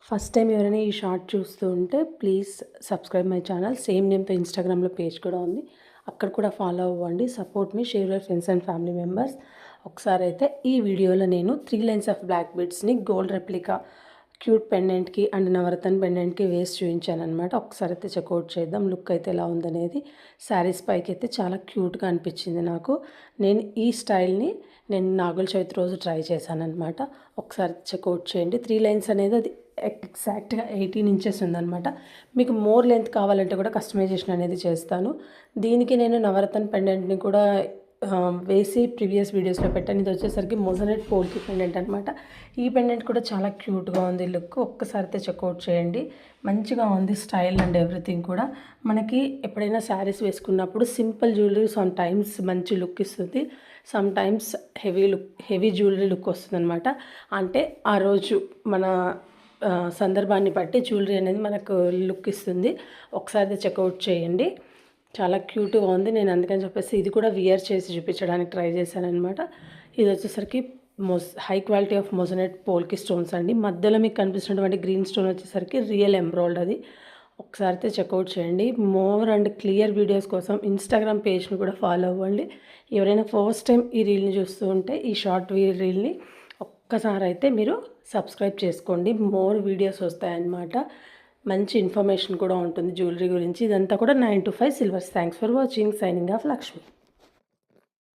First time ఎవరైనా ఈ short చూస్తూ ఉంటే please subscribe my channel. Same నేమ్తో ఇన్స్టాగ్రామ్లో పేజ్ కూడా ఉంది, అక్కడ కూడా ఫాలో అవ్వండి. Support me, share your friends and family members. ఒకసారి అయితే ఈ వీడియోలో నేను 3 లైన్స్ ఆఫ్ బ్లాక్ బీడ్స్ని గోల్డ్ రెప్లికా క్యూట్ పెండెంట్కి అండ్ నవరత్న పెండెంట్కి వేసి చూపించాను అనమాట. ఒకసారి అయితే చెక్అవుట్ చేద్దాం లుక్ అయితే ఎలా ఉందనేది. శారీస్ పైకి అయితే చాలా క్యూట్గా అనిపించింది నాకు. ఈ స్టైల్ని నేను నాగుల చవితి రోజు ట్రై చేశాను అనమాట. ఒకసారి చెక్అవుట్ చేయండి. 3 లైన్స్ అనేది అది ఎగ్జాక్ట్గా 18 ఇంచెస్ ఉందన్నమాట. మీకు మోర్ లెంత్ కావాలంటే కూడా కస్టమైజేషన్ అనేది చేస్తాను. దీనికి నేను నవరత్న పెండెంట్ని కూడా వేసి ప్రీవియస్ వీడియోస్లో పెట్టాను. ఇది వచ్చేసరికి మొజనెట్ పోల్కి పెండెంట్ అనమాట. ఈ పెండెంట్ కూడా చాలా క్యూట్గా ఉంది లుక్. ఒక్కసారి అయితే చెక్అవుట్ చేయండి. మంచిగా ఉంది స్టైల్ అండ్ ఎవ్రీథింగ్ కూడా. మనకి ఎప్పుడైనా శారీస్ వేసుకున్నప్పుడు సింపుల్ జ్యువెలరీ సమ్ టైమ్స్ మంచి లుక్ ఇస్తుంది, some times heavy jewellery look వస్తుంది అనమాట. అంటే ఆ రోజు మన సందర్భాన్ని బట్టి జ్యువెలరీ అనేది మనకు లుక్ ఇస్తుంది. ఒకసారి చెక్అవుట్ చేయండి. చాలా క్యూట్గా ఉంది. నేను అందుకని చెప్పేసి ఇది కూడా వియర్ చేసి చూపించడానికి ట్రై చేశాను అనమాట. ఇది వచ్చేసరికి high quality of moissanite polki stones అండి. మధ్యలో మీకు కనిపిస్తున్నటువంటి గ్రీన్ స్టోన్ వచ్చేసరికి రియల్ ఎంబ్రాయిడ్ అది. ఒకసారి అయితే చెక్అవుట్ చేయండి. మోర్ అండ్ క్లియర్ వీడియోస్ కోసం ఇన్స్టాగ్రామ్ పేజ్ని కూడా ఫాలో అవ్వండి. ఎవరైనా ఫస్ట్ టైం ఈ రీల్ని చూస్తూ ఉంటే ఈ షార్ట్ రీల్ని ఒక్కసారి అయితే మీరు సబ్స్క్రైబ్ చేసుకోండి. మోర్ వీడియోస్ వస్తాయన్నమాట. మంచి ఇన్ఫర్మేషన్ కూడా ఉంటుంది జ్యువెలరీ గురించి. ఇదంతా కూడా 9 to 5 silvers. Thanks for watching. Signing off Lakshmi.